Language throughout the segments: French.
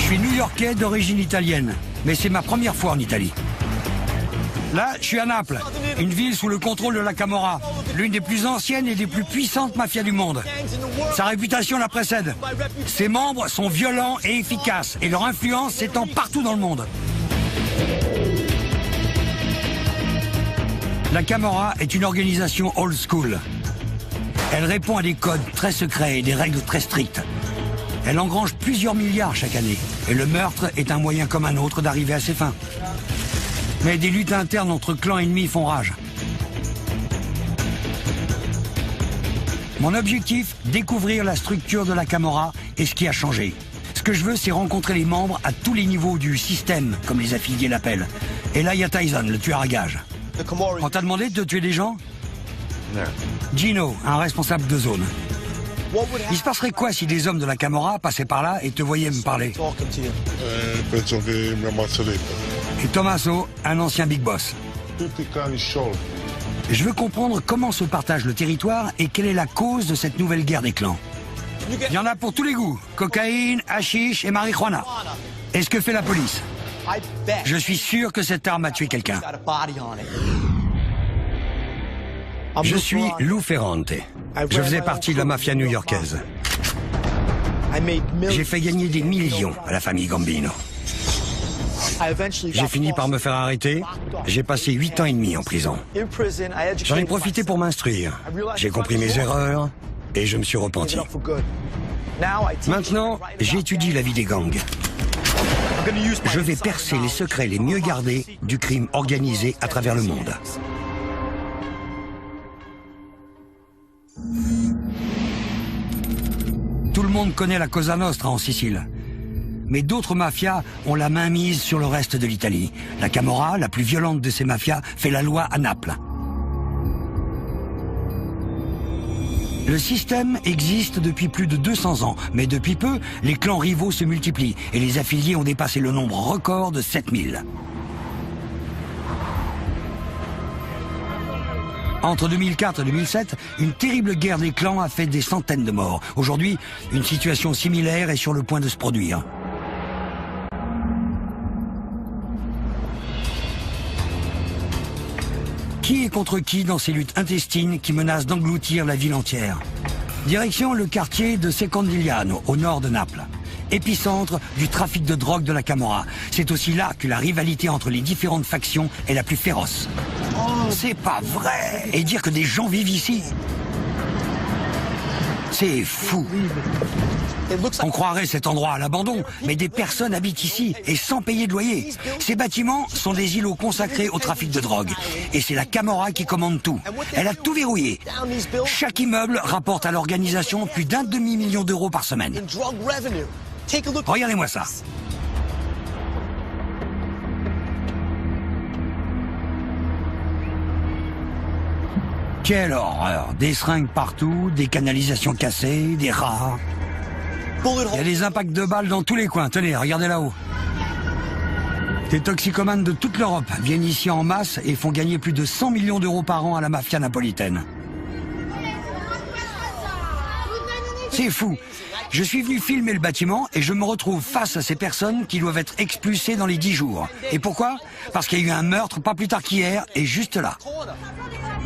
suis new-yorkais d'origine italienne, mais c'est ma première fois en Italie. Là, je suis à Naples, une ville sous le contrôle de la Camorra, l'une des plus anciennes et des plus puissantes mafias du monde. Sa réputation la précède. Ses membres sont violents et efficaces, et leur influence s'étend partout dans le monde. La Camorra est une organisation old school. Elle répond à des codes très secrets et des règles très strictes. Elle engrange plusieurs milliards chaque année, et le meurtre est un moyen comme un autre d'arriver à ses fins. Mais des luttes internes entre clans ennemis font rage. Mon objectif, découvrir la structure de la Camorra et ce qui a changé. Ce que je veux, c'est rencontrer les membres à tous les niveaux du système, comme les affiliés l'appellent. Et là, il y a Tyson, le tueur à gages. On t'a demandé de tuer des gens? Non. Gino, un responsable de zone. Il se passerait quoi si des hommes de la Camorra passaient par là et te voyaient me parler? Penso che mi ammazzerebbe. Et Tommaso, un ancien big boss. Tutti cani sciolti. Je veux comprendre comment se partage le territoire et quelle est la cause de cette nouvelle guerre des clans. Il y en a pour tous les goûts. Cocaïne, hashish et marijuana. Et ce que fait la police? Je suis sûr que cette arme a tué quelqu'un. Je suis Lou Ferrante. Je faisais partie de la mafia new-yorkaise. J'ai fait gagner des millions à la famille Gambino. J'ai fini par me faire arrêter. J'ai passé 8 ans et demi en prison. J'en ai profité pour m'instruire. J'ai compris mes erreurs et je me suis repenti. Maintenant, j'étudie la vie des gangs. Je vais percer les secrets les mieux gardés du crime organisé à travers le monde. Tout le monde connaît la Cosa Nostra en Sicile. Mais d'autres mafias ont la main mise sur le reste de l'Italie. La Camorra, la plus violente de ces mafias, fait la loi à Naples. Le système existe depuis plus de 200 ans, mais depuis peu, les clans rivaux se multiplient et les affiliés ont dépassé le nombre record de 7000. Entre 2004 et 2007, une terrible guerre des clans a fait des centaines de morts. Aujourd'hui, une situation similaire est sur le point de se produire. Qui est contre qui dans ces luttes intestines qui menacent d'engloutir la ville entière? Direction le quartier de Secondigliano, au nord de Naples. Épicentre du trafic de drogue de la Camorra. C'est aussi là que la rivalité entre les différentes factions est la plus féroce. C'est pas vrai! Et dire que des gens vivent ici? C'est fou! On croirait cet endroit à l'abandon, mais des personnes habitent ici, et sans payer de loyer. Ces bâtiments sont des îlots consacrés au trafic de drogue. Et c'est la Camorra qui commande tout. Elle a tout verrouillé. Chaque immeuble rapporte à l'organisation plus d'1 demi-million d'euros par semaine. Regardez-moi ça. Quelle horreur! Des seringues partout, des canalisations cassées, des rats. Il y a des impacts de balles dans tous les coins. Tenez, regardez là-haut. Des toxicomanes de toute l'Europe viennent ici en masse et font gagner plus de 100 millions d'euros par an à la mafia napolitaine. C'est fou. Je suis venu filmer le bâtiment et je me retrouve face à ces personnes qui doivent être expulsées dans les 10 jours. Et pourquoi? Parce qu'il y a eu un meurtre pas plus tard qu'hier et juste là.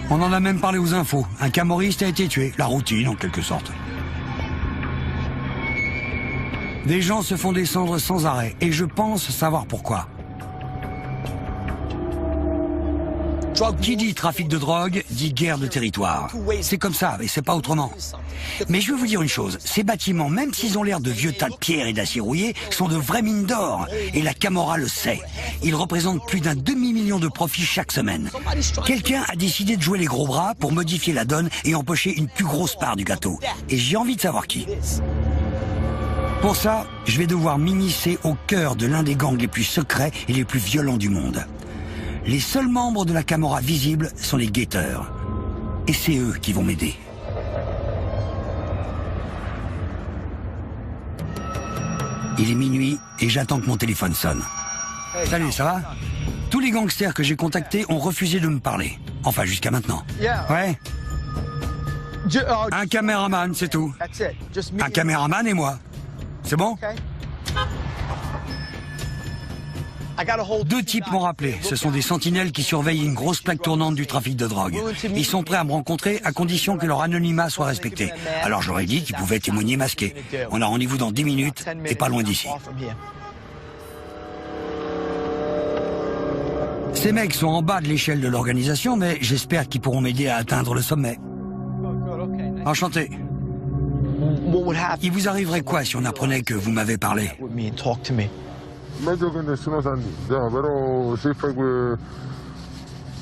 On en a même parlé aux infos. Un camorriste a été tué. La routine, en quelque sorte. Des gens se font descendre sans arrêt, et je pense savoir pourquoi. Qui dit trafic de drogue, dit guerre de territoire. C'est comme ça, et c'est pas autrement. Mais je veux vous dire une chose, ces bâtiments, même s'ils ont l'air de vieux tas de pierres et d'acier rouillé, sont de vraies mines d'or, et la Camorra le sait. Ils représentent plus d'1 demi-million de profits chaque semaine. Quelqu'un a décidé de jouer les gros bras pour modifier la donne et empocher une plus grosse part du gâteau. Et j'ai envie de savoir qui. Pour ça, je vais devoir m'immiscer au cœur de l'un des gangs les plus secrets et les plus violents du monde. Les seuls membres de la Camorra visibles sont les guetteurs. Et c'est eux qui vont m'aider. Il est minuit et j'attends que mon téléphone sonne. Salut, ça va? Tous les gangsters que j'ai contactés ont refusé de me parler. Enfin, jusqu'à maintenant. Ouais. Un caméraman, c'est tout. Un caméraman et moi. C'est bon? 2 types m'ont rappelé. Ce sont des sentinelles qui surveillent une grosse plaque tournante du trafic de drogue. Ils sont prêts à me rencontrer à condition que leur anonymat soit respecté. Alors j'aurais dit qu'ils pouvaient témoigner masqués. On a rendez-vous dans 10 minutes et pas loin d'ici. Ces mecs sont en bas de l'échelle de l'organisation, mais j'espère qu'ils pourront m'aider à atteindre le sommet. Enchanté. Il vous arriverait quoi si on apprenait que vous m'avez parlé? Meglio che nessuno sa niente, però se fai quel...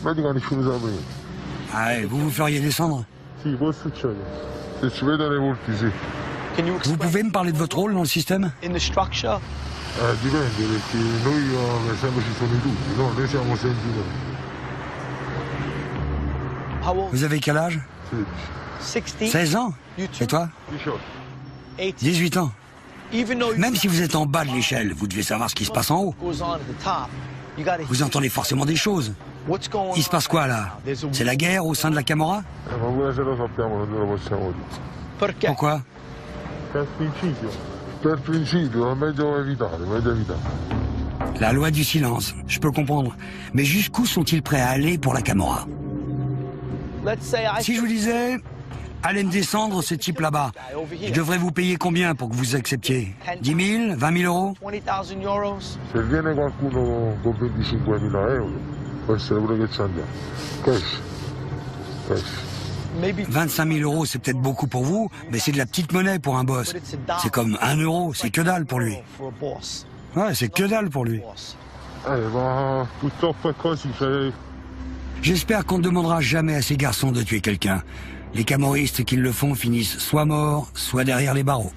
meglio che nessuno sa niente. Ah ouais, vous feriez descendre? Sì, può succedere. Se ci vedono i volti, sì. Vous pouvez me parler de votre rôle dans le système? Dipende, perché noi per esempio ci sono tutti, no? Noi siamo sentinelle. Vous avez quel âge? 16 ans? Et toi? 18 ans. Même si vous êtes en bas de l'échelle, vous devez savoir ce qui se passe en haut. Vous entendez forcément des choses. Il se passe quoi là? C'est la guerre au sein de la Camorra? Ma pure se lo sappiamo non lo possiamo dire. Pourquoi? Per principio. Per principio, è meglio evitare, meglio evitare. La loi du silence, je peux comprendre. Mais jusqu'où sont-ils prêts à aller pour la Camorra? Si je vous disais, allez me descendre ce type là-bas, je devrais vous payer combien pour que vous acceptiez? 10 000? 20 000 euros? Se viene qualcuno con 25.000 euro, può essere pure che ci andiamo. Cash. Cash. 25 000 euros, c'est peut-être beaucoup pour vous, mais c'est de la petite monnaie pour un boss. C'est comme 1 euro, c'est que dalle pour lui. Ouais, c'est que dalle pour lui. Ma purtroppo è così, cioè... J'espère qu'on ne demandera jamais à ces garçons de tuer quelqu'un. Les camorristes qui le font finissent soit morts, soit derrière les barreaux.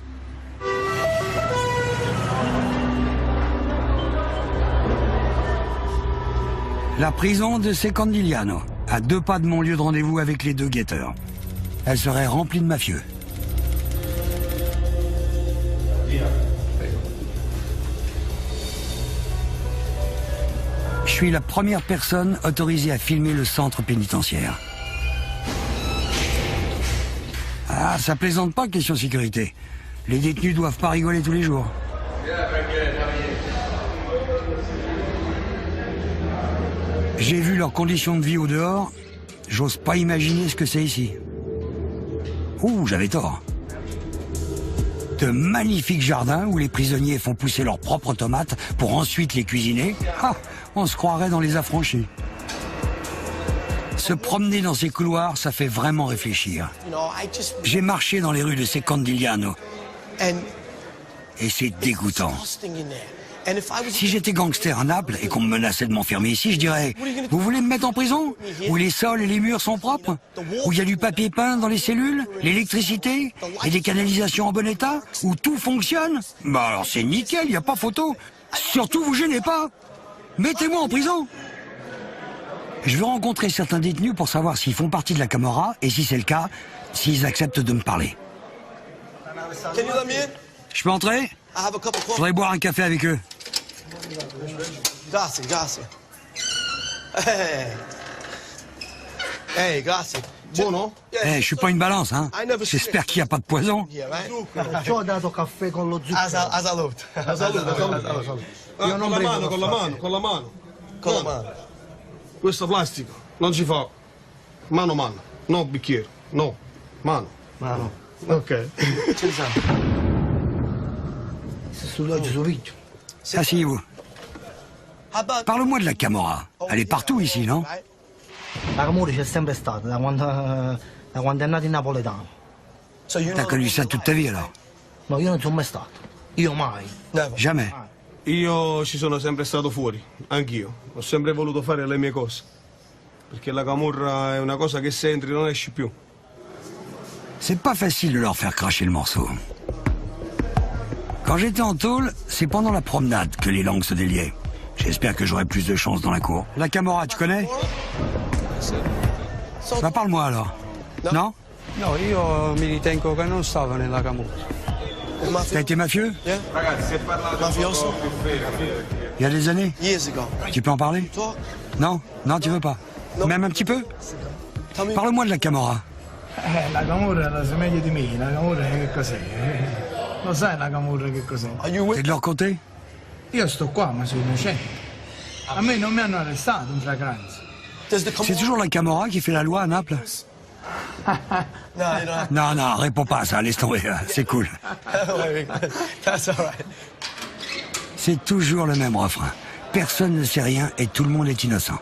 La prison de Secondigliano, à 2 pas de mon lieu de rendez-vous avec les 2 guetteurs. Elle serait remplie de mafieux. Je suis la première personne autorisée à filmer le centre pénitentiaire. Ah, ça plaisante pas, question sécurité. Les détenus doivent pas rigoler tous les jours. J'ai vu leurs conditions de vie au dehors. J'ose pas imaginer ce que c'est ici. Ouh, j'avais tort. De magnifiques jardins où les prisonniers font pousser leurs propres tomates pour ensuite les cuisiner. Ah, on se croirait dans les affranchis. Se promener dans ces couloirs, ça fait vraiment réfléchir. J'ai marché dans les rues de Secondigliano et c'est dégoûtant. Si j'étais gangster à Naples et qu'on me menaçait de m'enfermer ici, je dirais « Vous voulez me mettre en prison? Où les sols et les murs sont propres? Où il y a du papier peint dans les cellules? L'électricité? Et des canalisations en bon état? Où tout fonctionne? Bah alors c'est nickel, il n'y a pas photo. Surtout vous gênez pas. Mettez-moi en prison !» Je veux rencontrer certains détenus pour savoir s'ils font partie de la Camorra et si c'est le cas, s'ils acceptent de me parler. Je peux entrer? Je voudrais boire un café avec eux. Grazie, grazie. Hey, grazie. Buono? Je suis pas une balance, hein. J'espère qu'il n'y a pas de poison. Ci ho dato caffè con lo zucchero. A salute. A salute, a salute. Io non bevo con la mano. Con la mano. Questo plastico non si fa mano mano, no bicchiere, no, mano. Mano. Ok. Ce li sa. Se sull'oggi su Viggio. Asseyez-vous. Parle-moi de la Camorra. Elle est partout ici, non? La Camorra c'è sempre stata, da quando è nato il napoletano. T'as connu ça toute ta vie alors? No, io non sono mai stato. Io mai. Jamais. Io ci sono sempre stato fuori, anch'io. Ho sempre voluto fare le mie cose. Perché la camorra è una cosa che se entri non esci più. C'est pas facile de leur faire cracher le morceau. Quand j'étais en tôle, c'est pendant la promenade que les langues se déliaient. J'espère que j'aurai plus de chance dans la cour. La Camorra, tu connais? Bah parle-moi alors. Non? No, io mi ritengo che non stavo nella Camorra. T'as été mafieux? Mafioso? Il y a des années? Years ago. Tu peux en parler? Toi? Non? Non, tu veux pas? Même un petit peu? Parle-moi de la Camorra. La Camorra è meglio di me, la Camorra che cos'è? Lo sai la Camorra che cos'è? T'es de leur côté? Io sto qua, ma sono innocente. A me non mi hanno arrestato in flagranza. C'est toujours la Camorra qui fait la loi à Naples? Non, non, réponds pas à ça, laisse tomber, c'est cool. C'est toujours le même refrain. Personne ne sait rien et tout le monde est innocent.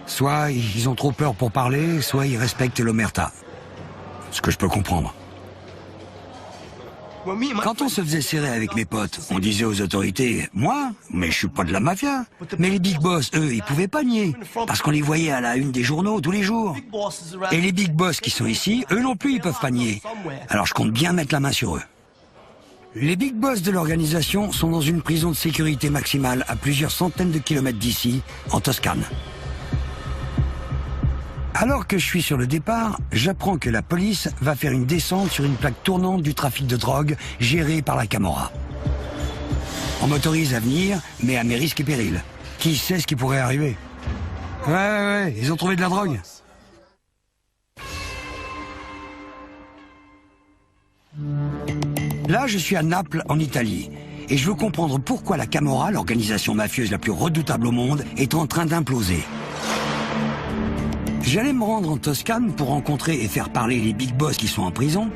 Soit ils ont trop peur pour parler, soit ils respectent l'omerta. Ce que je peux comprendre. Quand on se faisait serrer avec mes potes, on disait aux autorités, moi, mais je suis pas de la mafia. Mais les big boss, eux, ils pouvaient pas nier, parce qu'on les voyait à la une des journaux tous les jours. Et les big boss qui sont ici, eux non plus, ils peuvent pas nier. Alors je compte bien mettre la main sur eux. Les big boss de l'organisation sont dans une prison de sécurité maximale à plusieurs centaines de kilomètres d'ici, en Toscane. Alors que je suis sur le départ, j'apprends que la police va faire une descente sur une plaque tournante du trafic de drogue gérée par la Camorra. On m'autorise à venir, mais à mes risques et périls. Qui sait ce qui pourrait arriver? Ouais, ils ont trouvé de la drogue. Là, je suis à Naples, en Italie, et je veux comprendre pourquoi la Camorra, l'organisation mafieuse la plus redoutable au monde, est en train d'imploser. J'allais me rendre en Toscane pour rencontrer et faire parler les big boss qui sont en prison,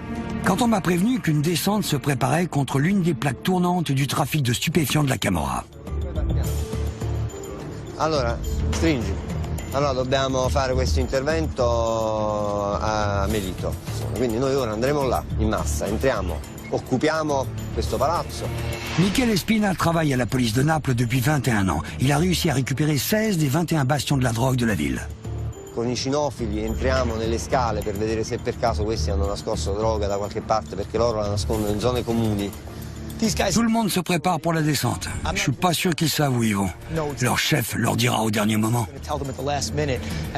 quand on m'a prévenu qu'une descente se préparait contre l'une des plaques tournantes du trafic de stupéfiants de la Camorra. Allora, stringi. Allora dobbiamo fare questo intervento a Melito. Quindi noi ora andremo là, in massa, entriamo, occupiamo questo palazzo. Michele Espina travaille à la police de Naples depuis 21 ans. Il a réussi à récupérer 16 des 21 bastions de la drogue de la ville. Con i cinofili entriamo nelle scale per vedere se per caso questi hanno nascosto droga da qualche parte, perché loro la nascondono in zone comuni. Tout le monde se prépare pour la descente. Je suis pas sûr qu'ils savent où ils vont. Leur chef leur dira au dernier moment.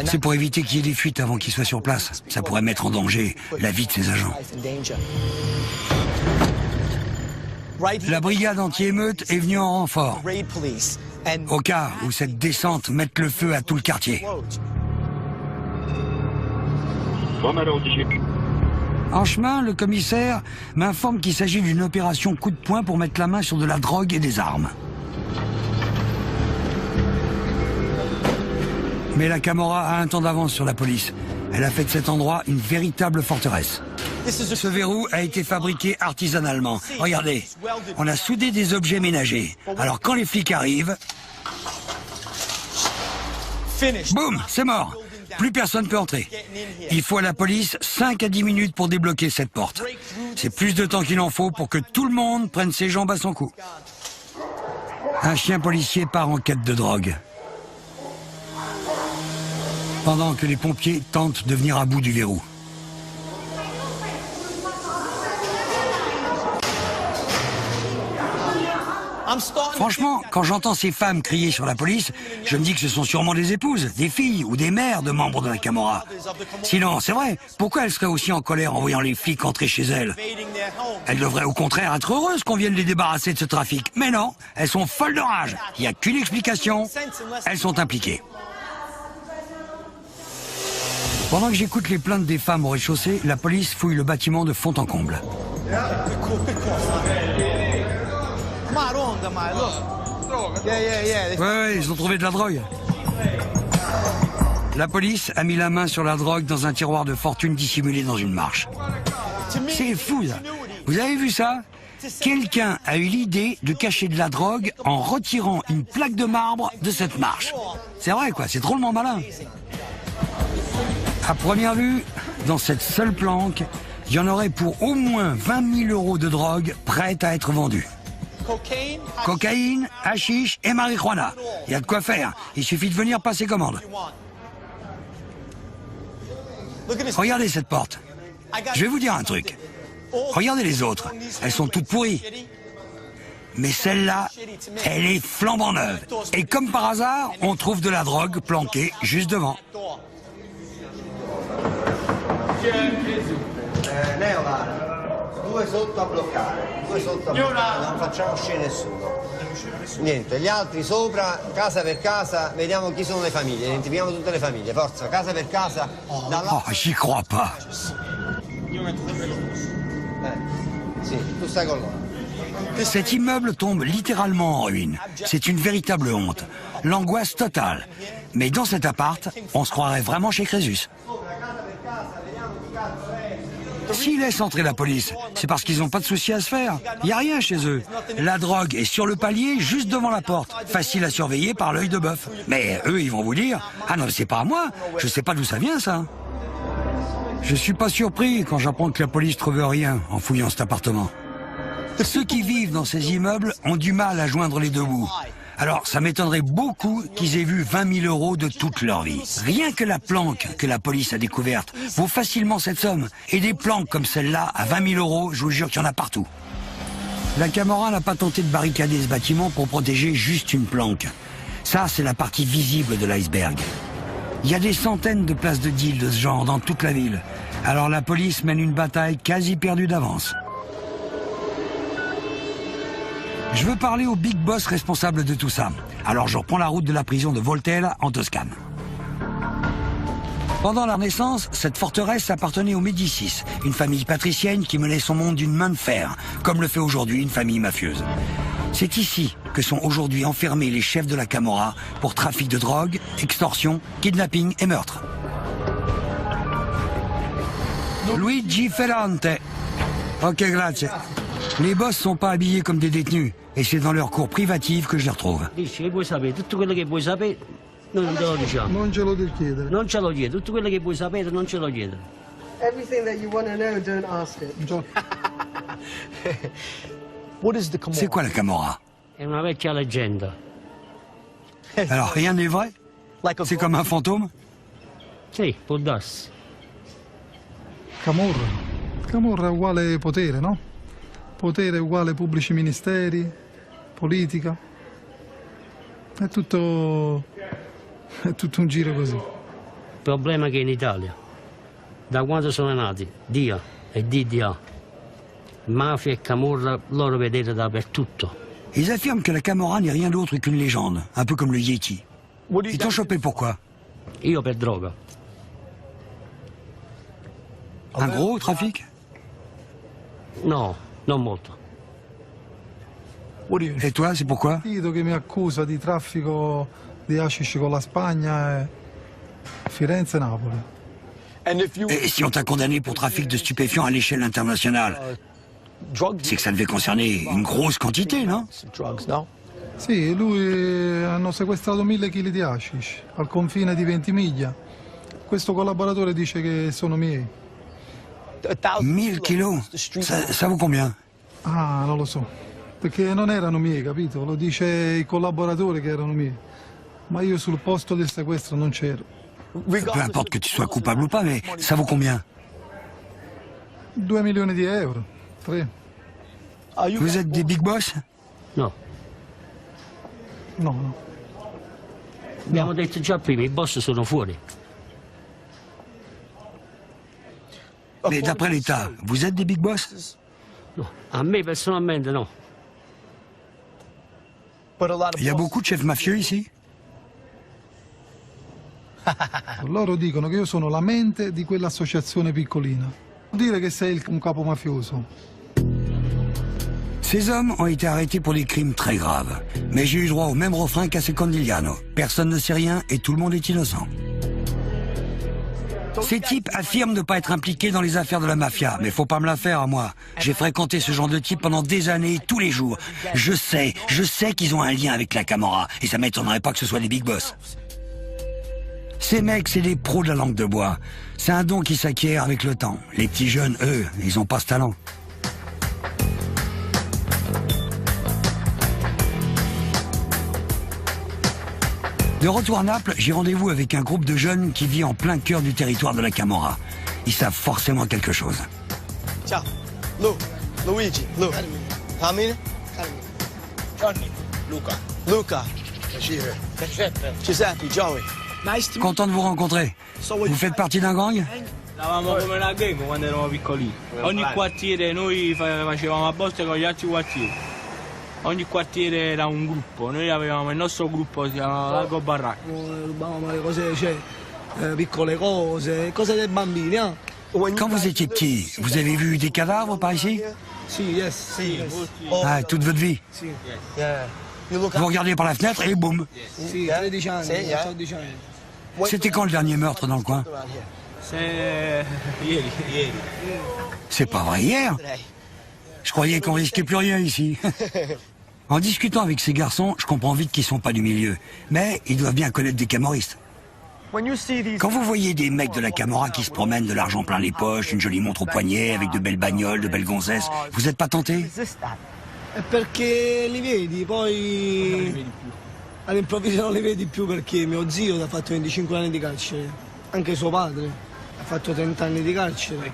C'est pour éviter qu'il y ait des fuites avant qu'ils soient sur place. Ça pourrait mettre en danger la vie de ces agents. La brigade anti-émeute est venue en renfort, au cas où cette descente mette le feu à tout le quartier. En chemin, le commissaire m'informe qu'il s'agit d'une opération coup de poing pour mettre la main sur de la drogue et des armes. Mais la Camorra a un temps d'avance sur la police. Elle a fait de cet endroit une véritable forteresse. Ce verrou a été fabriqué artisanalement. Regardez, on a soudé des objets ménagers. Alors quand les flics arrivent... Boum, c'est mort. Plus personne ne peut entrer. Il faut à la police 5 à 10 minutes pour débloquer cette porte. C'est plus de temps qu'il en faut pour que tout le monde prenne ses jambes à son cou. Un chien policier part en quête de drogue. Pendant que les pompiers tentent de venir à bout du verrou. Franchement, quand j'entends ces femmes crier sur la police, je me dis que ce sont sûrement des épouses, des filles ou des mères de membres de la Camorra. Sinon, c'est vrai, pourquoi elles seraient aussi en colère en voyant les flics entrer chez elles? Elles devraient au contraire être heureuses qu'on vienne les débarrasser de ce trafic. Mais non, elles sont folles de rage. Il n'y a qu'une explication, elles sont impliquées. Pendant que j'écoute les plaintes des femmes au rez-de-chaussée, la police fouille le bâtiment de fond en comble. Ouais, ils ont trouvé de la drogue. La police a mis la main sur la drogue dans un tiroir de fortune dissimulé dans une marche. C'est fou, ça. Vous avez vu ça? Quelqu'un a eu l'idée de cacher de la drogue en retirant une plaque de marbre de cette marche. C'est vrai, quoi, c'est drôlement malin. À première vue, dans cette seule planque, il y en aurait pour au moins 20 000 € de drogue prête à être vendue. Cocaïne, hashish et marijuana. Il y a de quoi faire. Il suffit de venir passer commande. Regardez cette porte. Je vais vous dire un truc. Regardez les autres. Elles sont toutes pourries. Mais celle-là, elle est flambant neuve. Et comme par hasard, on trouve de la drogue planquée juste devant. Due sotto a bloccare, non facciamo uscire nessuno. Niente, gli altri sopra, casa per casa, vediamo chi sono le famiglie, identifichiamo tutte le famiglie, forza, casa per casa. Oh, j'y crois pas. Sì, tu stai con loro. Cet immeuble tombe littéralement en ruine. C'est une véritable honte. L'angoisse totale. Mais dans cet appart, on se croirait vraiment chez Crésus. S'ils laissent entrer la police, c'est parce qu'ils n'ont pas de soucis à se faire. Il n'y a rien chez eux. La drogue est sur le palier, juste devant la porte. Facile à surveiller par l'œil de bœuf. Mais eux, ils vont vous dire « Ah non, c'est pas à moi. Je sais pas d'où ça vient, ça. » Je suis pas surpris quand j'apprends que la police trouve rien en fouillant cet appartement. Ceux qui vivent dans ces immeubles ont du mal à joindre les deux bouts. Alors, ça m'étonnerait beaucoup qu'ils aient vu 20 000 euros de toute leur vie. Rien que la planque que la police a découverte vaut facilement cette somme. Et des planques comme celle-là, à 20 000 euros, je vous jure qu'il y en a partout. La Camorra n'a pas tenté de barricader ce bâtiment pour protéger juste une planque. Ça, c'est la partie visible de l'iceberg. Il y a des centaines de places de deal de ce genre dans toute la ville. Alors la police mène une bataille quasi perdue d'avance. Je veux parler au big boss responsable de tout ça. Alors je reprends la route de la prison de Volterra en Toscane. Pendant la Renaissance, cette forteresse appartenait aux Médicis, une famille patricienne qui menait son monde d'une main de fer, comme le fait aujourd'hui une famille mafieuse. C'est ici que sont aujourd'hui enfermés les chefs de la Camorra pour trafic de drogue, extorsion, kidnapping et meurtre. Luigi Ferrante. Ok, grazie. Les boss sont pas habillés comme des détenus, et c'est dans leur cour privative que je les retrouve. Dici che vuoi sapere, tutto quello che vuoi sapere, noi non te lo diciamo. Non ce lo devi chiedere. Non ce lo chiedi, tutto quello che vuoi sapere non ce lo chiedi. Everything that you want to know, don't ask it. C'est quoi la Camorra? È una vecchia leggenda. Alors rien n'est vrai? C'est comme un fantôme? Sì, può darsi. Camorra. Camorra è uguale potere, no? Potere è uguale pubblici ministeri, politica. È tutto un giro così. Il problema è che in Italia, da quando sono nati Dio e DDA, mafia e camorra, loro vedete dappertutto. Ils affirment que la Camorra n'est rien d'autre qu'une légende, un peu comme le Yeti. Ils t'ont chopé pourquoi? Io per droga. Un gros trafic? No, non molto. Et toi, c'est pourquoi? Tito che mi accusa di traffico di hashish con la Spagna e Firenze e Napoli. Et si on t'a condamné pour trafic de stupéfiants à l'échelle internationale, c'est que ça devait concerner une grosse quantité, non? Sì, lui hanno sequestrato 1000 kg di hashish al confine di Ventimiglia. Questo collaboratore dice che sono miei. 1000 kilos? Ça vaut combien? Ah, non lo so. Perché non erano miei, capito? Lo dice il collaboratore che erano miei. Ma io sul posto del sequestro non c'ero. Peu importe que tu sois coupable ou pas, mais ça vaut combien? 2 milioni di euro. 3. Vous êtes des big boss? No. No, no. Abbiamo detto già prima, i boss sono fuori. Mais d'après l'État, vous êtes des big boss? No, a me personalmente no. Il y a beaucoup de chefs mafieux ici? Loro dicono che io sono la mente di quell'associazione piccolina. Vuol dire che sei un capo mafioso. Ces hommes ont été arrêtés pour des crimes très graves. Mais j'ai eu droit au même refrain qu'à Secondigliano. Personne ne sait rien et tout le monde est innocent. Ces types affirment ne pas être impliqués dans les affaires de la mafia, mais faut pas me la faire à moi. J'ai fréquenté ce genre de type pendant des années, tous les jours. Je sais qu'ils ont un lien avec la Camorra, et ça m'étonnerait pas que ce soit des big boss. Ces mecs, c'est des pros de la langue de bois. C'est un don qui s'acquiert avec le temps. Les petits jeunes, eux, ils ont pas ce talent. De retour à Naples, j'ai rendez-vous avec un groupe de jeunes qui vit en plein cœur du territoire de la Camorra. Ils savent forcément quelque chose. Ciao, Luigi, Carmine, Johnny, Luca, Giuseppe, Joey. Content de vous rencontrer. Vous faites partie d'un gang? Eravamo come una gang quando eravamo piccolini. Ogni quartiere noi facevamo a botte con gli altri quartieri. Ogni quartiere era un gruppo, noi avevamo il nostro gruppo, si chiamava Largo Barracco. Rubavamo le cose, cioè, piccole cose, cose dei bambini, Quand vous étiez petit, vous avez vu des cadavres par ici? Si, yes. Sì, yes. Ah, toute votre vie. Sì, Yeah. You look Vous regardez par la fenêtre et boum. sì, 13 anni, Sì, yeah. 14 anni. C'était quand le dernier meurtre dans le coin? around here. Se... Ieri. C'est pas vrai, hier. Today. Je croyais qu'on risquait plus rien ici. En discutant avec ces garçons, je comprends vite qu'ils sont pas du milieu. Mais ils doivent bien connaître des camoristes. Quand vous voyez des mecs de la Camorra qui se promènent de l'argent plein les poches, une jolie montre au poignet, avec de belles bagnoles, de belles gonzesses, vous êtes pas tenté? È perché li vedi, poi all'improvviso non li vedi più perché mio zio ha fatto 25 anni di carcere, anche suo padre ha fatto 30 anni di carcere.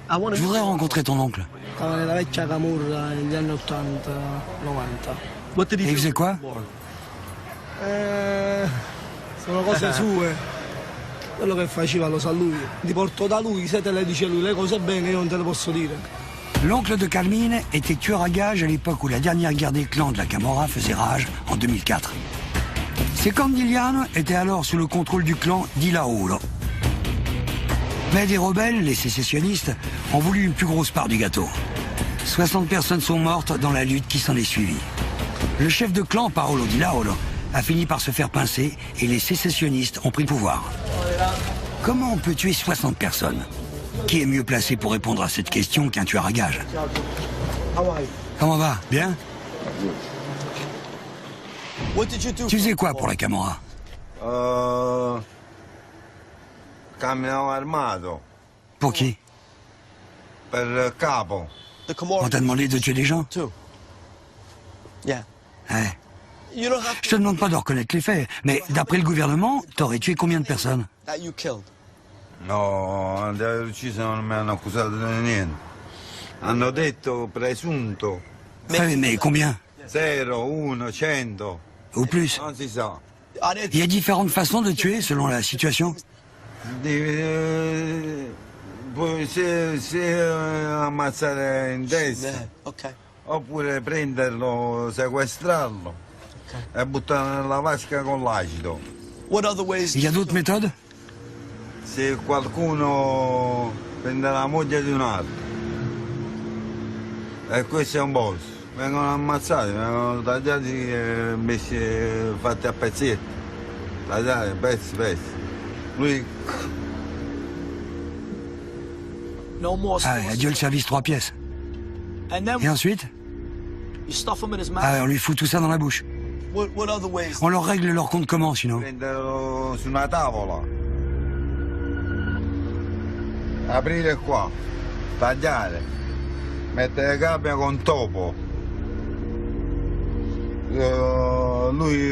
Je voudrais rencontrer ton oncle. Stava nella vecchia Camorra negli anni 80-90. Et il faisait quoi? Sono cose sue. Quello che faceva lo sa lui. Ti porto da lui, se te le dice lui le cose bene io non te le posso dire. L'oncle de Carmine était tueur à gages à l'époque où la dernière guerre des clans de la Camorra faisait rage en 2004. Ces Candigliano étaient alors sous le contrôle du clan di Lauro. Mais des rebelles, les sécessionnistes, ont voulu une plus grosse part du gâteau. 60 personnes sont mortes dans la lutte qui s'en est suivie. Le chef de clan, Paolo di Lauro, a fini par se faire pincer et les sécessionnistes ont pris le pouvoir. Comment on peut tuer 60 personnes? Qui est mieux placé pour répondre à cette question qu'un tueur à gages? Comment va? Bien? Tu faisais quoi pour la Camorra? Camminavo armato Pour qui? per capo. The Camorra. On t'a demandé de tuer des gens? Too. Yeah. Ouais. You don't have Je te demande pas de reconnaître les faits, mais d'après le gouvernement, t'aurais tué combien de personnes? that you killed. No, di aver ucciso non mi hanno accusato di niente. Hanno detto presunto. Ouais, mais combien? 0, 1, 100. Ou plus? Non si sa. Il y a différentes façons de tuer selon la situation. Puoi ammazzare in testa, Yeah. Okay. oppure prenderlo, sequestrarlo e buttarlo nella vasca con l'acido. What other ways? Il y a d'autres méthodes? Se qualcuno prende la moglie di un altro, e questo è un boss, vengono ammazzati, vengono tagliati e messi, fatti a pezzetti, tagliati, pezzi, pezzi. Lui No more Ah, adieu le service 3 pièces. And then Et ensuite? you stuff him in his mouth. Ah, on lui fout tout ça dans la bouche. What other ways? On leur règle leur compte comment sinon? prenderlo su una tavola, aprire qua, tagliare, mettere gabbia con topo, lui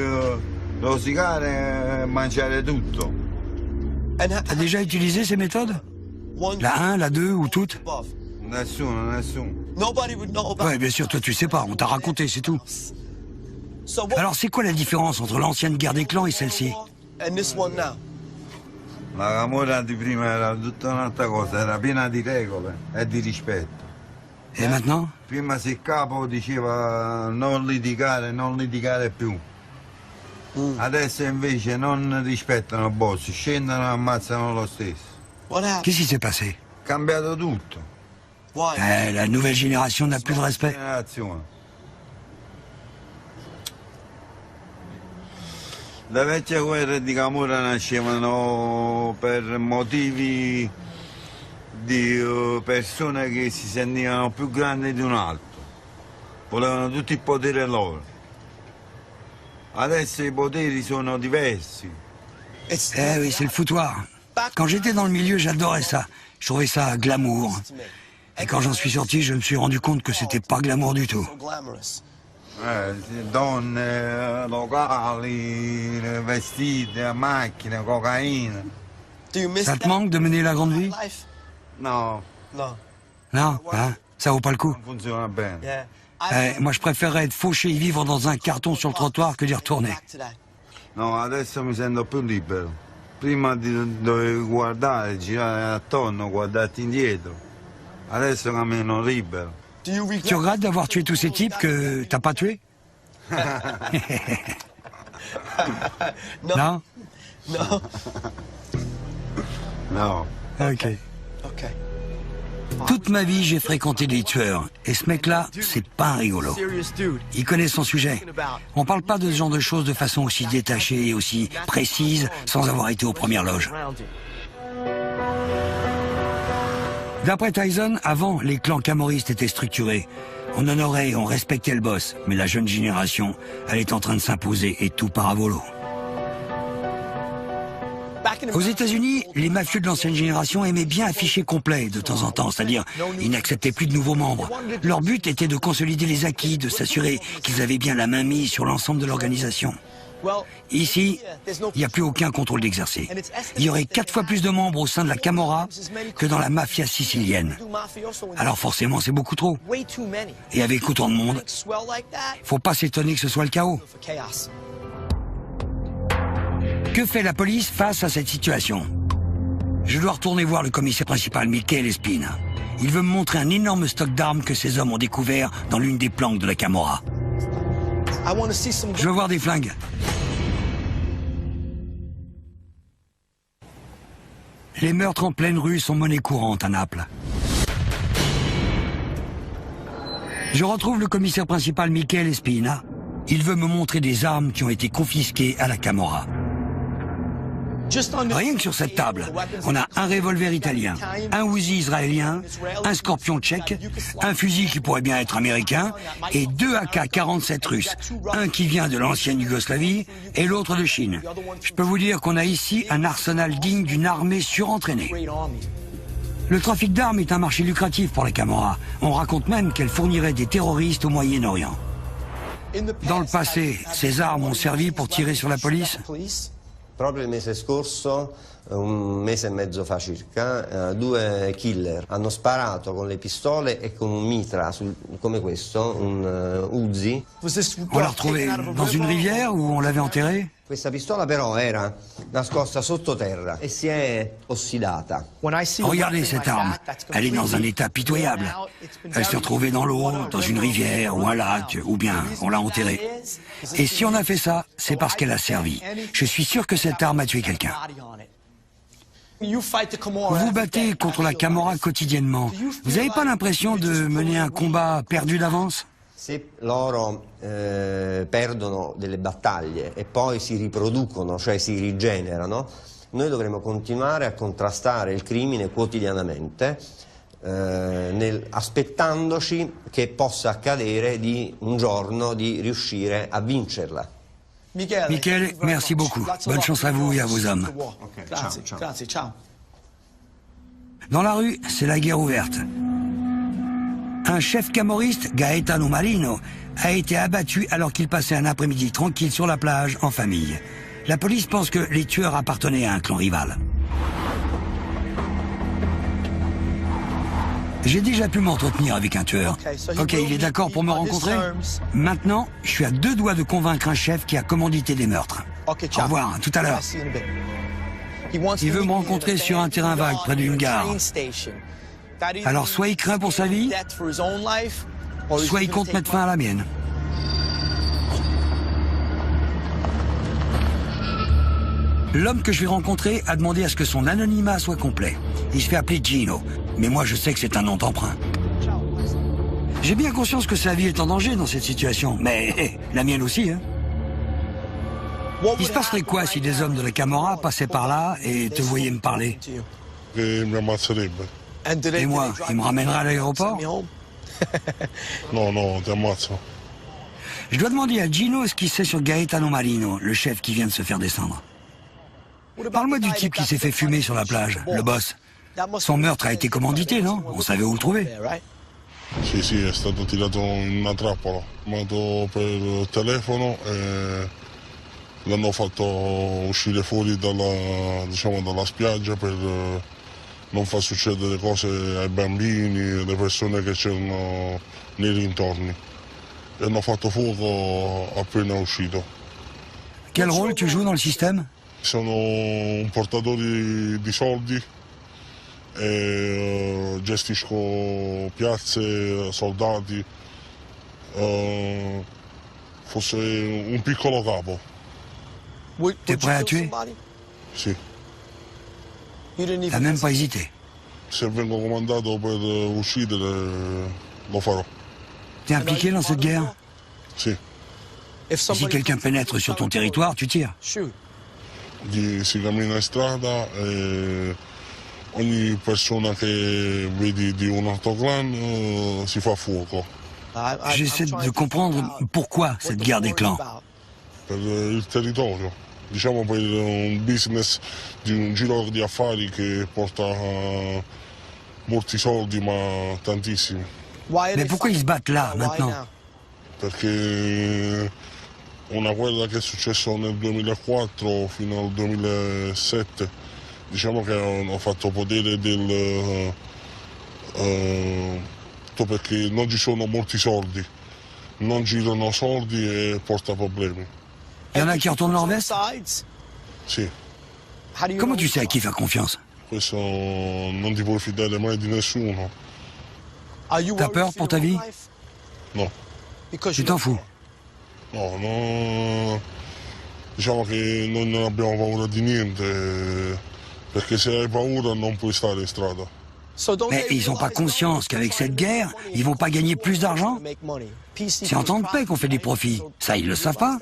rosicare e mangiare tutto. T'as déjà utilisé ces méthodes? One La 1, la 2 ou toutes? above. Nessuno. Nobody would know about. Ouais, bien sûr, toi tu sais pas, on t'a raconté, c'est tout. So what? Alors c'est quoi la différence entre l'ancienne guerre des clans et celle-ci? And this one now. La Camorra di prima era tutta un'altra cosa, era piena di regole e di rispetto. Et maintenant? Prima se il capo diceva non litigare più. Adesso invece non rispettano il boss, scendono e ammazzano lo stesso. What happened? Qu'est-ce qui s'est passé? Cambiato tutto. Why? La nouvelle génération n'a plus de respect. Generazione. Le vecchie guerre di Camorra nascevano per motivi di persone che si sentivano più grandi di un altro. Volevano tutto il potere loro. Adesso i poteri sono diversi. It's Eh oui, c'est le foutoir. Quand j'étais dans le milieu, j'adorais ça. Je trouvais ça glamour. Et quand j'en suis sorti, je me suis rendu compte que c'était pas glamour du tout. so glamorous. Donne, locali, vestiti, macchine, cocaina. Do you miss Ça te that manque de mener la grande vie? life? No, No. Non, hein? Ça vaut pas le coup. non funziona bene. Yeah. Moi, je préférerais être fauché et vivre dans un carton sur le trottoir que d'y retourner. Back to that. No, adesso mi sento più libero. Prima dovevi guardare, girare attorno, guardarti indietro. Adesso cammino libero. Do you regret? Tu regrettes d'avoir tué tous ces types que t'as pas tués? Non? No. No. Ok. Okay. Toute ma vie, j'ai fréquenté des tueurs. Et ce mec-là, c'est pas un rigolo. Il connaît son sujet. On parle pas de ce genre de choses de façon aussi détachée et aussi précise sans avoir été aux premières loges. D'après Tyson, avant, les clans camorristes étaient structurés. On honorait et on respectait le boss. Mais la jeune génération, elle est en train de s'imposer et tout part à volo. Aux États-Unis, les mafieux de l'ancienne génération aimaient bien afficher complet de temps en temps, c'est-à-dire ils n'acceptaient plus de nouveaux membres. Leur but était de consolider les acquis, de s'assurer qu'ils avaient bien la main mise sur l'ensemble de l'organisation. Ici, il n'y a plus aucun contrôle d'exercer. Il y aurait 4 fois plus de membres au sein de la Camorra que dans la mafia sicilienne. Alors forcément, c'est beaucoup trop. Et avec autant de monde, faut pas s'étonner que ce soit le chaos. Que fait la police face à cette situation? Je dois retourner voir le commissaire principal, Michele Spina. Il veut me montrer un énorme stock d'armes que ces hommes ont découvert dans l'une des planques de la Camorra. Je veux voir des flingues. Les meurtres en pleine rue sont monnaie courante à Naples. Je retrouve le commissaire principal Michele Spina. Il veut me montrer des armes qui ont été confisquées à la Camorra. Rien que sur cette table, on a un revolver italien, un Uzi israélien, un Scorpion tchèque, un fusil qui pourrait bien être américain et 2 AK-47 russes, un qui vient de l'ancienne Yougoslavie et l'autre de Chine. Je peux vous dire qu'on a ici un arsenal digne d'une armée surentraînée. Le trafic d'armes est un marché lucratif pour la Camorra. On raconte même qu'elle fournirait des terroristes au Moyen-Orient. Dans le passé, ces armes ont servi pour tirer sur la police? Proprio il mese scorso, un mese e mezzo fa circa, 2 killer hanno sparato con le pistole e con un mitra come questo, un Uzi. On l'a retrouvé dans une rivière où on l'avait enterré? Questa pistola però era nascosta sottoterra e si è ossidata. Regardez cette arme, elle est dans un état pitoyable. Elle s'est retrouvée dans l'eau, dans une rivière ou un lac, ou bien on l'a enterrée. Et si on a fait ça, c'est parce qu'elle a servi. Je suis sûr que cette arme a tué quelqu'un. Vous vous battez contre la Camorra quotidiennement. Vous n'avez pas l'impression de mener un combat perdu d'avance? Se loro perdono delle battaglie e poi si riproducono, cioè si rigenerano, noi dovremo continuare a contrastare il crimine quotidianamente, aspettandoci che possa accadere di un giorno di riuscire a vincerla. Michele, merci beaucoup. Bonne chance à vous et à vos hommes. Grazie, ciao. Dans la rue, c'est la guerre ouverte. Un chef camorriste, Gaetano Marino, a été abattu alors qu'il passait un après-midi tranquille sur la plage en famille. La police pense que les tueurs appartenaient à un clan rival. J'ai déjà pu m'entretenir avec un tueur. Ok, il est d'accord pour me rencontrer? Maintenant, je suis à 2 doigts de convaincre un chef qui a commandité des meurtres. Au revoir, à tout à l'heure. Il veut me rencontrer sur un terrain vague près d'une gare. Alors soit il craint pour sa vie, soit il compte mettre fin à la mienne. L'homme que je vais rencontrer a demandé à ce que son anonymat soit complet. Il se fait appeler Gino, mais moi je sais que c'est un nom d'emprunt. J'ai bien conscience que sa vie est en danger dans cette situation, mais la mienne aussi, hein. Il se passerait quoi si des hommes de la Camorra passaient par là et te voyaient me parler? Et moi, il me ramènera à l'aéroport? Non, ti ammazzo. Je dois demander à Gino ce qu'il sait sur Gaetano Marino, le chef qui vient de se faire descendre. Parle-moi du type qui s'est fait fumer sur la plage, le boss. Son meurtre a été commandité, non? On savait où le trouver. Sì, è stato tirato in una trappola. Chiamato per telefono e l'hanno fatto uscire fuori dalla spiaggia per non far succedere cose ai bambini, alle persone che c'erano nei dintorni. E hanno fatto fuoco appena uscito. Quel rôle tu joues dans le système? Sono un portatore di soldi e gestisco piazze, soldati, fosse un piccolo capo. T'es prêt à tuer? Sì. T'as même pas hésité. se vengo comandato per uccidere, lo farò. T'es impliqué dans cette guerre? Sì. Si quelqu'un pénètre sur ton territoire, tu tires. Si cammina in strada e ogni persona che vedi di un altro clan si fa fuoco. J'essaie de comprendre pourquoi cette guerre des clans. Per il territorio, diciamo per un business di un giro di affari che porta molti soldi, ma tantissimi. Mais pourquoi ils se battent là, maintenant? Perché una guerra che è successa nel 2004 fino al 2007, diciamo che hanno fatto potere del... perché non ci sono molti soldi, non girano soldi e porta problemi. Il y en a qui retournent leur veste? Sì. Comment tu sais à qui faire confiance? Questo non ti puoi fidare mai di nessuno. T'as peur pour ta vie? No. Tu t'en fous? No, diciamo che noi non abbiamo paura di niente, perché se hai paura non puoi stare in strada. Mais ils n'ont pas conscience qu'avec cette guerre, ils vont pas gagner plus d'argent? C'est en temps de paix qu'on fait des profits. Ça, ils le savent pas?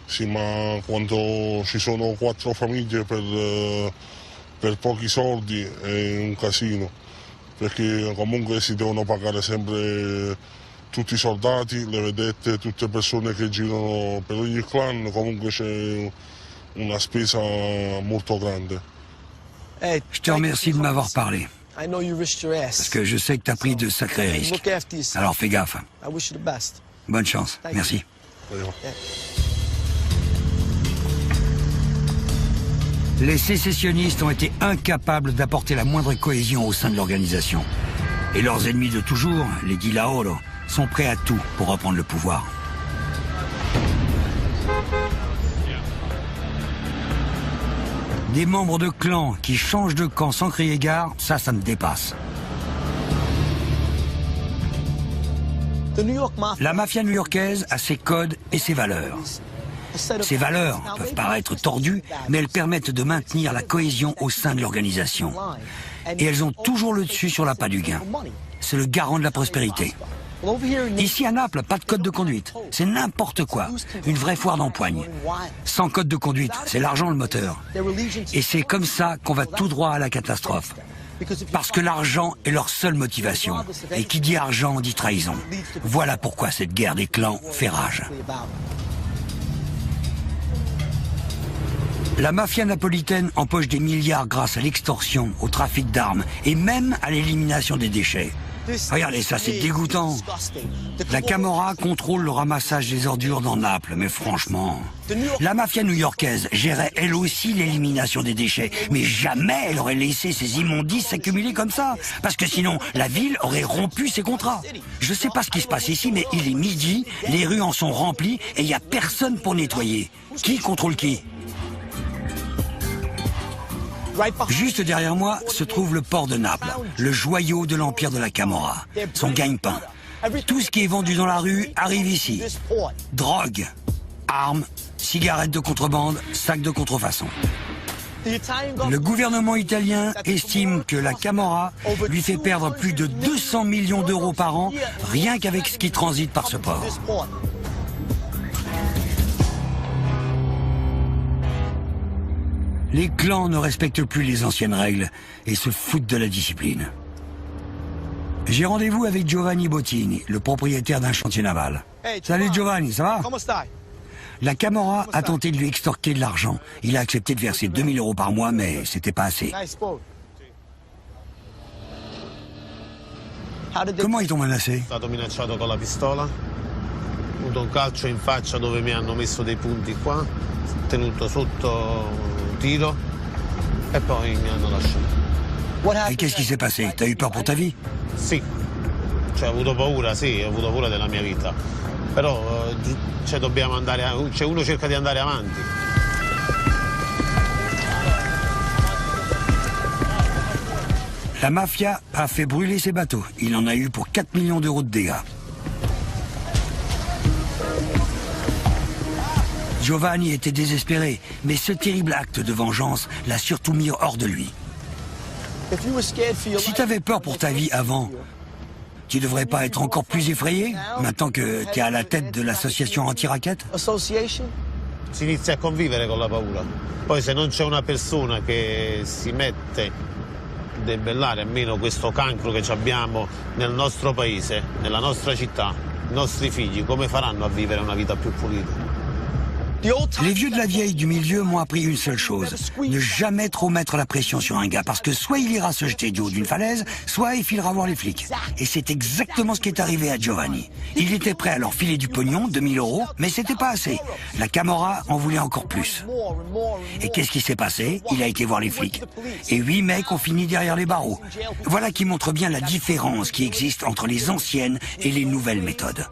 Sì, ma quando ci sono 4 famiglie per pochi soldi è un casino, perché comunque si devono pagare sempre tutti i soldati, le vedette, tutte persone che girano per ogni clan, comunque c'è una spesa molto grande. Je te remercie de m'avoir parlé. Parce que je sais que tu as pris de sacrés risques. Alors fais gaffe. Bonne chance. Merci. Les sécessionnistes ont été incapables d'apporter la moindre cohésion au sein de l'organisation. Et leurs ennemis de toujours, les Gilaolo, sont prêts à tout pour reprendre le pouvoir. Des membres de clans qui changent de camp sans crier gare, ça me dépasse. La mafia new-yorkaise a ses codes et ses valeurs. Ces valeurs peuvent paraître tordues, mais elles permettent de maintenir la cohésion au sein de l'organisation. Et elles ont toujours le dessus sur l'appât du gain. C'est le garant de la prospérité. Ici à Naples, pas de code de conduite. C'est n'importe quoi. Une vraie foire d'empoigne. Sans code de conduite, c'est l'argent le moteur. Et c'est comme ça qu'on va tout droit à la catastrophe. Parce que l'argent est leur seule motivation. Et qui dit argent dit trahison. Voilà pourquoi cette guerre des clans fait rage. La mafia napolitaine empoche des milliards grâce à l'extorsion, au trafic d'armes et même à l'élimination des déchets. Regardez ça, c'est dégoûtant. La Camorra contrôle le ramassage des ordures dans Naples, mais franchement... La mafia new-yorkaise gérait elle aussi l'élimination des déchets, mais jamais elle aurait laissé ces immondices s'accumuler comme ça, parce que sinon la ville aurait rompu ses contrats. Je sais pas ce qui se passe ici, mais il est midi, les rues en sont remplies et il n'y a personne pour nettoyer. Qui contrôle qui ? Juste derrière moi se trouve le port de Naples, le joyau de l'empire de la Camorra, son gagne-pain. Tout ce qui est vendu dans la rue arrive ici. Drogue, armes, cigarettes de contrebande, sacs de contrefaçon. Le gouvernement italien estime que la Camorra lui fait perdre plus de 200 millions d'euros par an, rien qu'avec ce qui transite par ce port. Les clans ne respectent plus les anciennes règles et se foutent de la discipline. J'ai rendez-vous avec Giovanni Bottini, le propriétaire d'un chantier naval. Salut Giovanni, ça va? La Camorra a tenté de lui extorquer de l'argent. Il a accepté de verser 2000 € par mois, mais c'était pas assez. Comment ils t'ont menacé? Sono stato minacciato con la pistola, ho avuto un calcio in faccia dove mi hanno messo dei punti qua, tenuto sotto tiro e poi mi hanno lasciato. Et qu'est-ce qui s'est passé? T'as eu peur pour ta vie? Sì, cioè ho avuto paura, sì, ho avuto paura della mia vita, però cioè, dobbiamo andare, cioè, uno cerca di andare avanti. La mafia a fait brûler ses bateaux. Il en a eu pour 4 millions d'euros de dégâts. Giovanni était désespéré, mais ce terrible acte de vengeance l'a surtout mis hors de lui. Si t'avais peur pour ta vie avant, tu devrais pas être encore plus effrayé, maintenant que t'es à la tête de l'association anti-racket? Si inizia a convivere con la paura. Poi se non c'è una persona che si mette a debellare almeno questo cancro che abbiamo nel nostro paese, nella nostra città, i nostri figli, come faranno a vivere una vita più pulita? Les vieux de la vieille du milieu m'ont appris une seule chose, ne jamais trop mettre la pression sur un gars, parce que soit il ira se jeter du haut d'une falaise, soit il filera voir les flics. Et c'est exactement ce qui est arrivé à Giovanni. Il était prêt à leur filer du pognon, 2000 €, mais c'était pas assez. La Camorra en voulait encore plus. Et qu'est-ce qui s'est passé? Il a été voir les flics. Et 8 mecs ont fini derrière les barreaux. Voilà qui montre bien la différence qui existe entre les anciennes et les nouvelles méthodes.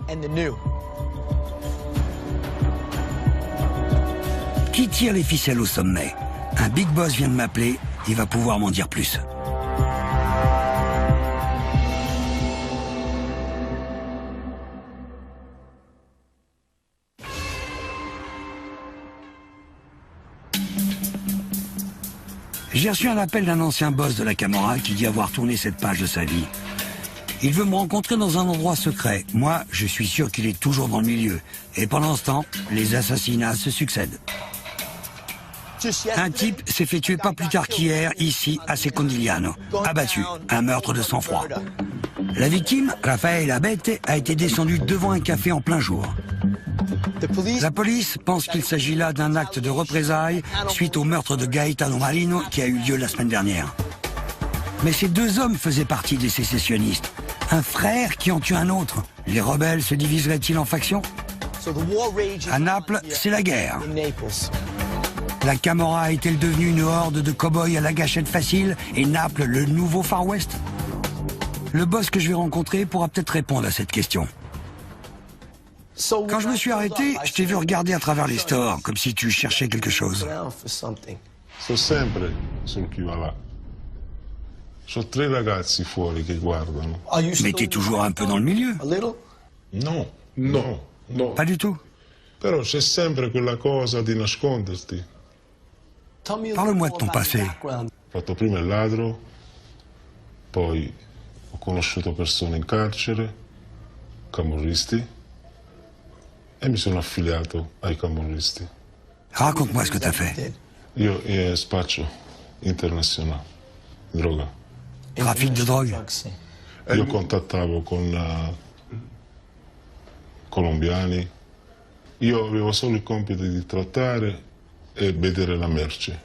Qui tire les ficelles au sommet? Un big boss vient de m'appeler, il va pouvoir m'en dire plus. J'ai reçu un appel d'un ancien boss de la Camorra qui dit avoir tourné cette page de sa vie. Il veut me rencontrer dans un endroit secret. Moi, je suis sûr qu'il est toujours dans le milieu. Et pendant ce temps, les assassinats se succèdent. Un type s'est fait tuer pas plus tard qu'hier, ici, à Secondigliano. Abattu, un meurtre de sang-froid. La victime, Raffaele Abete, a été descendue devant un café en plein jour. La police pense qu'il s'agit là d'un acte de représailles suite au meurtre de Gaetano Marino qui a eu lieu la semaine dernière. Mais ces deux hommes faisaient partie des sécessionnistes. Un frère qui en tue un autre. Les rebelles se diviseraient-ils en factions? À Naples, c'est la guerre. La Camorra est-elle devenue une horde de cow-boys à la gâchette facile et Naples le nouveau Far West? Le boss que je vais rencontrer pourra peut-être répondre à cette question. Quand je me suis arrêté, je t'ai vu regarder à travers les stores, comme si tu cherchais quelque chose. Sto sempre sul chi va là. C'ho 3 ragazzi fuori che guardano. Mais t'es toujours un peu dans le milieu? No, no, no. Pas du tout. Però c'è sempre quella cosa di nasconderti. Parle-moi de ton passé. Ho fatto prima il ladro, poi ho conosciuto persone in carcere, camorristi, e mi sono affiliato ai camorristi. Raconte-moi ce que t'as fait. Io spaccio internazionale, droga. Trafic de drogue? Io contattavo con colombiani. Io avevo solo il compito di trattare e vedere la merce.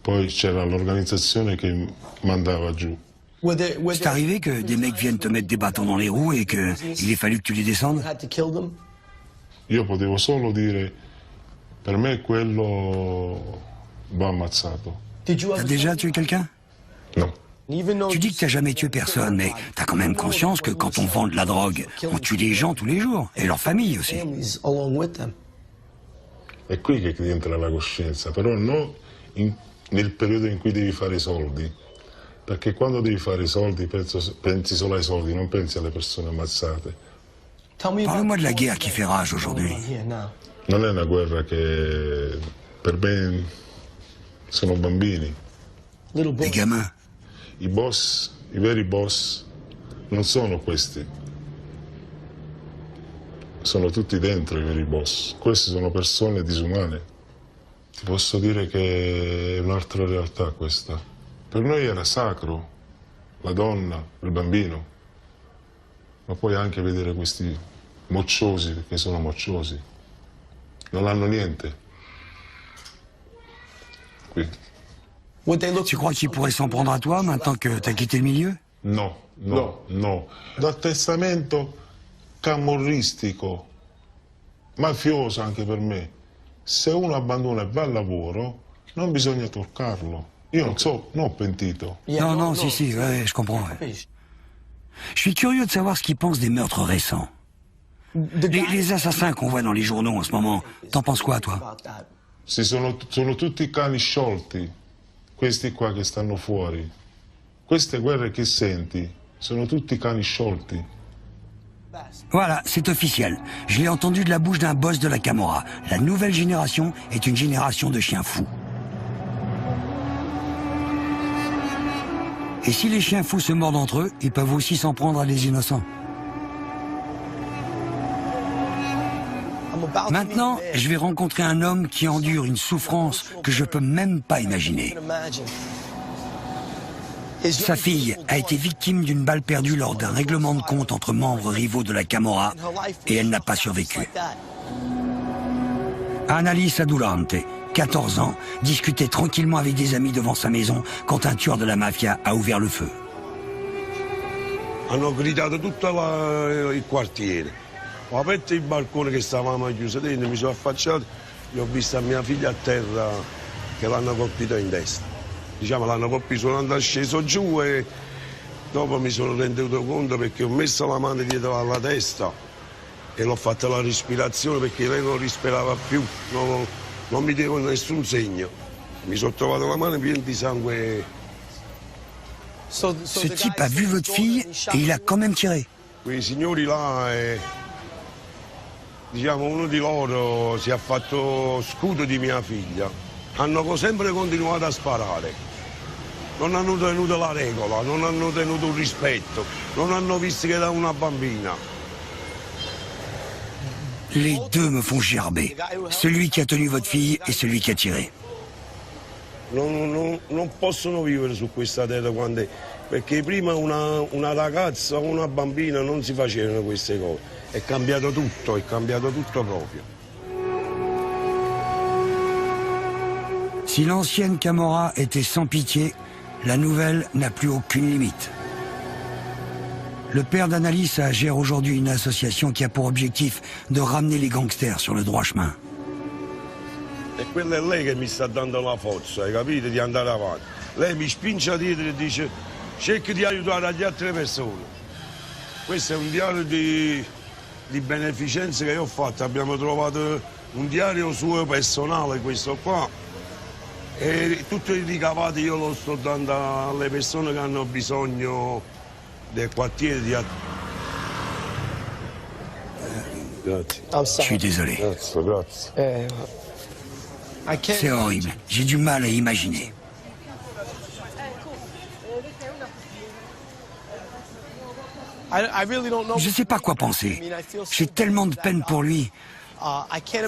Poi c'era l'organizzazione che mandava giù. C'est arrivé que des mecs viennent te mettre des bâtons dans les roues et qu'il ait fallu que tu les descendes? Io potevo solo dire, per me quello va ammazzato. T'as déjà tué quelqu'un? Non. Tu dis que t'as jamais tué personne, mais t'as quand même conscience que quand on vend de la drogue, on tue des gens tous les jours, et leurs familles aussi. È qui che ti entra la coscienza, però non nel periodo in cui devi fare i soldi. Perché quando devi fare i soldi pensi solo ai soldi, non pensi alle persone ammazzate. Parle-moi de la guerre qui fait rage aujourd'hui. Non è una guerra che per me sono bambini. Des gamins. I boss, i veri boss, non sono questi. Sono tutti dentro i veri boss. Questi sono persone disumane. Ti posso dire che è un'altra realtà questa. Per noi era sacro, la donna, il bambino. Ma poi anche vedere questi mocciosi, perché sono mocciosi. Non hanno niente. Qui. Tu crois qu'ils pourraient s'en prendre à toi maintenant que t'as quitté le milieu? No, no, no. Dal testamento camorristico, mafioso anche per me. Se uno abbandona e va al lavoro, non bisogna toccarlo. Io non ho pentito. Non, si, ouais, je comprends. Ouais. Je suis curieux de savoir ce qu'ils pensent des meurtres récents. Les assassins qu'on voit dans les journaux en ce moment, t'en penses quoi, toi? Sono tutti cani sciolti, questi qua che stanno fuori. Queste guerre che senti, sono tutti cani sciolti. Voilà, c'est officiel. Je l'ai entendu de la bouche d'un boss de la Camorra. La nouvelle génération est une génération de chiens fous. Et si les chiens fous se mordent entre eux, ils peuvent aussi s'en prendre à des innocents. Maintenant, je vais rencontrer un homme qui endure une souffrance que je peux même pas imaginer. Sa fille a été victime d'une balle perdue lors d'un règlement de compte entre membres rivaux de la Camorra et elle n'a pas survécu. Annalisa Durante, 14 ans, discutait tranquillement avec des amis devant sa maison quand un tueur de la mafia a ouvert le feu. Hanno gridato tutto il quartiere. Ho aperto il balcone che stavamo chiusi dentro, mi sono affacciato e ho visto mia figlia a terra che l'hanno colpito in testa. Diciamo l'hanno colpito, sono andato sceso giù e dopo mi sono renduto conto perché ho messo la mano dietro alla testa e l'ho fatta la respirazione perché lei non respirava più, non mi dava nessun segno. Mi sono trovato la mano piena di sangue. Ce type a vu votre fille et il a quand même tiré. Quei signori là, diciamo uno di loro si è fatto scudo di mia figlia. Hanno sempre continuato a sparare. Non hanno tenuto la regola, non hanno tenuto il rispetto, non hanno visto che era una bambina. Les deux me font gerber. Celui qui a tenu votre fille et celui qui a tiré. Non possono vivere su questa terra perché prima una ragazza o una bambina non si facevano queste cose. È cambiato tutto proprio. Si l'ancienne Camorra était sans pitié, la nouvelle n'a plus aucune limite. Le père d'Annalisa gère aujourd'hui une association qui a pour objectif de ramener les gangsters sur le droit chemin. E quella è lei che mi sta dando la forza, hai capito, di andare avanti. Lei mi spinge dietro e dice cerca di aiutare le altre persone. Questo è un diario di beneficenza che io ho fatto. Abbiamo trovato un diario suo personale, questo qua. E tutto il ricavato io lo sto dando alle persone che hanno bisogno del quartiere di... Grazie. Je suis désolé. Grazie. C'est horrible. J'ai du mal à imaginer. Je ne sais pas quoi penser. J'ai tellement de peine pour lui.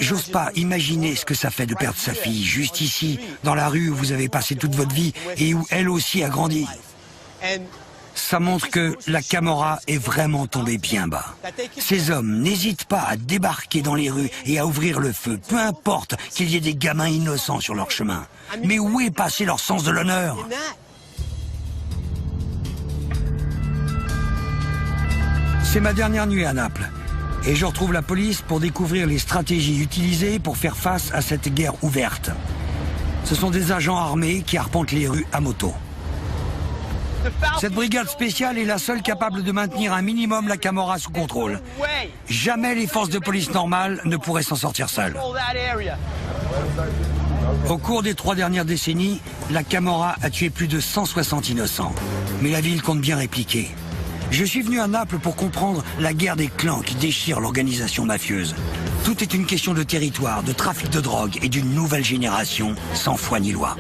J'ose pas imaginer ce que ça fait de perdre sa fille, juste ici, dans la rue où vous avez passé toute votre vie et où elle aussi a grandi. Ça montre que la Camorra est vraiment tombée bien bas. Ces hommes n'hésitent pas à débarquer dans les rues et à ouvrir le feu, peu importe qu'il y ait des gamins innocents sur leur chemin. Mais où est passé leur sens de l'honneur ? C'est ma dernière nuit à Naples. Et je retrouve la police pour découvrir les stratégies utilisées pour faire face à cette guerre ouverte. Ce sont des agents armés qui arpentent les rues à moto. Cette brigade spéciale est la seule capable de maintenir un minimum la Camorra sous contrôle. Jamais les forces de police normales ne pourraient s'en sortir seules. Au cours des 3 dernières décennies, la Camorra a tué plus de 160 innocents. Mais la ville compte bien répliquer. Je suis venu à Naples pour comprendre la guerre des clans qui déchire l'organisation mafieuse. Tout est une question de territoire, de trafic de drogue et d'une nouvelle génération sans foi ni loi.